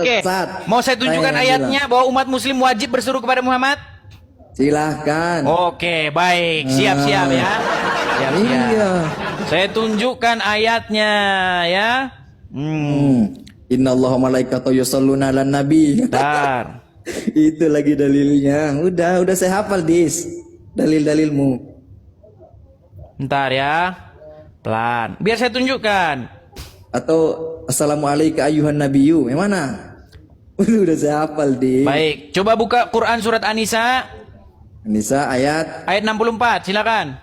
Oke, mau saya tunjukkan ayatnya bahwa umat muslim wajib berseru kepada Muhammad? Silahkan. Oke, baik. Siap-siap ya. Siap-siap. Iya. Saya tunjukkan ayatnya ya. Innallaha malaikatahu yusholluna 'alan nabi. Bentar. Itu lagi dalilnya. Udah saya hafal, Dis. Dalil-dalilmu. Bentar ya. Pelan. Biar saya tunjukkan. Atau assalamualaikum ayuhan nabiyyu. Yang mana? Udah saya hafal, Dis. Baik, coba buka Quran surat An-Nisa. Nisa ayat 64, silakan.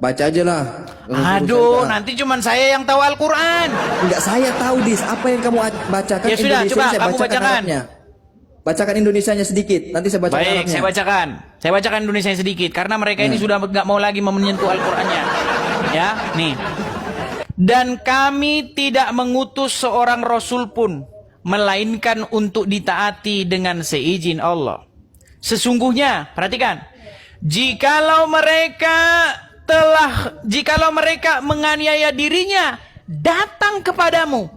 baca aja lah. Aduh, nanti cuman saya yang tahu Al-Quran. Enggak, saya tahu, Dis. Apa yang kamu bacakan? Ya sudah, Indonesia, coba saya kamu bacakan. Arabnya. Bacakan Indonesianya sedikit. Nanti saya bacakan Baik, Arabnya. saya bacakan. Saya bacakan Indonesia sedikit karena mereka ini sudah nggak mau lagi menyentuh Al-Qur'annya. Ya, nih. Dan kami tidak mengutus seorang rasul pun melainkan untuk ditaati dengan seizin Allah. Sesungguhnya, perhatikan, jikalau mereka menganiaya dirinya, datang kepadamu,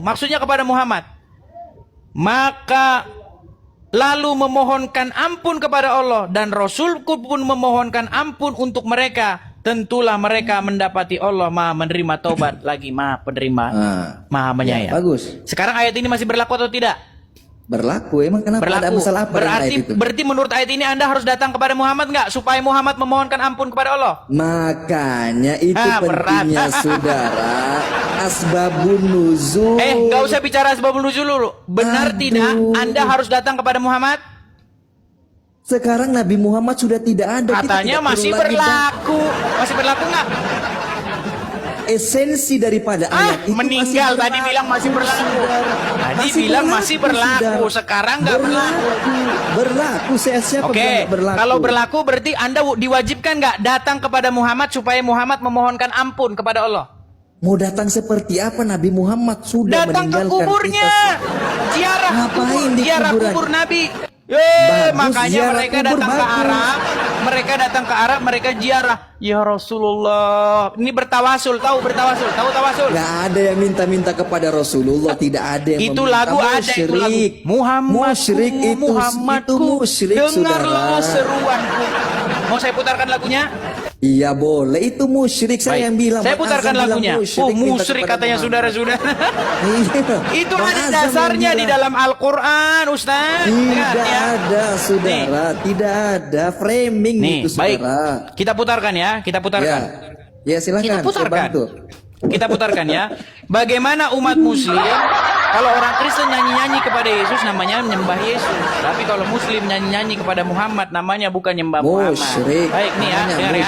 maksudnya kepada Muhammad, maka lalu memohonkan ampun kepada Allah dan Rasulku pun memohonkan ampun untuk mereka, tentulah mereka mendapati Allah Maha menerima taubat lagi Maha penerima, Maha menyayang. Ya, bagus. Sekarang ayat ini masih berlaku atau tidak? Berlaku. Emang kenapa ada masalah apa dengan ayat itu? Berarti menurut ayat ini Anda harus datang kepada Muhammad nggak supaya Muhammad memohonkan ampun kepada Allah? Makanya itu pentingnya saudara asbabun nuzul. Nggak usah bicara asbabun nuzul dulu. Benar tidak Anda harus datang kepada Muhammad? Sekarang Nabi Muhammad sudah tidak ada. Katanya masih berlaku. Masih berlaku nggak? Esensi daripada ayat itu meninggal tadi bilang masih berlaku. Tadi bilang masih berlaku. Sekarang nggak berlaku. Berlaku. Siapa bilang berlaku? Kalau berlaku berarti Anda diwajibkan nggak datang kepada Muhammad supaya Muhammad memohonkan ampun kepada Allah? Mau datang seperti apa? Nabi Muhammad sudah datang meninggalkan ke kuburnya. Ziarah kubur Nabi. Makanya mereka datang ke Arab. Mereka ziarah. Ya Rasulullah. Ini bertawasul, tahu tawasul? Gak ada yang minta-minta kepada Rasulullah, tidak ada yang itu lagu ada itu lagu. Musyrik itu musyrik, dengarlah seruanku. Mau saya putarkan lagunya? Iya boleh, itu musyrik. Saya yang bilang. Saya putarkan lagunya. Musyrik katanya saudara-saudara. Itu ada dasarnya di dalam Al-Quran, Ustaz. Tidak ada, saudara. Tidak ada framing itu, saudara. Baik, kita putarkan ya. Kita putarkan. Ya silakan. Kita putarkan. Kita putarkan ya. Bagaimana umat Muslim, kalau orang Kristen nyanyi-nyanyi kepada Yesus namanya menyembah Yesus. Tapi kalau Muslim nyanyi-nyanyi kepada Muhammad namanya bukan nyembah Muhammad. Musyrik. Baik nih ya, dengar ya.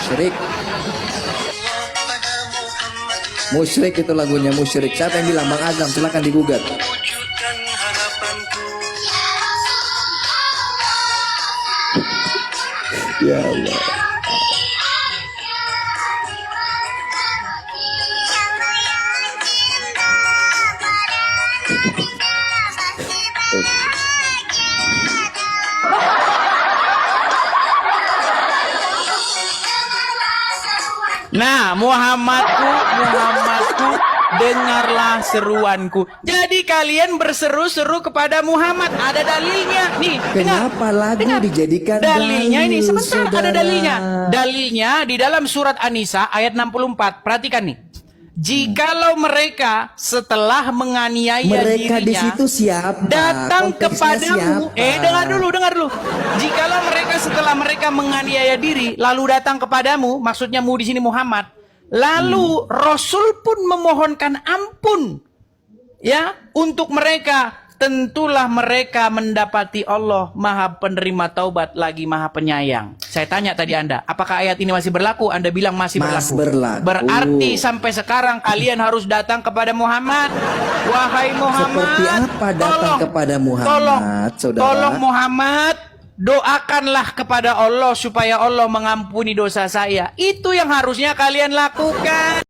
Musyrik itu lagunya, musyrik. Siapa yang bilang? Bang Azam, silakan digugat. Ya Allah. Nah, Muhammadku, dengarlah seruanku. Jadi kalian berseru-seru kepada Muhammad. Ada dalilnya. Nih, kenapa lagu dijadikan dalilnya dalil, ini? Sebentar, saudara. ada dalilnya. Dalilnya di dalam surat An-Nisa ayat 64. Perhatikan nih. Jikalau mereka setelah menganiaya mereka dirinya, di situ siapa? datang kepadamu. Siapa? Dengar dulu. Jikalau mereka setelah mereka menganiaya diri lalu datang kepadamu, maksudnya di sini Muhammad, lalu Rasul pun memohonkan ampun ya untuk mereka, tentulah mereka mendapati Allah Maha penerima taubat lagi Maha penyayang. Saya tanya tadi Anda, apakah ayat ini masih berlaku? Anda bilang masih berlaku. Berarti sampai sekarang kalian harus datang kepada Muhammad. Wahai Muhammad, seperti apa datang kepada Muhammad, saudara? Tolong Muhammad, doakanlah kepada Allah supaya Allah mengampuni dosa saya. Itu yang harusnya kalian lakukan.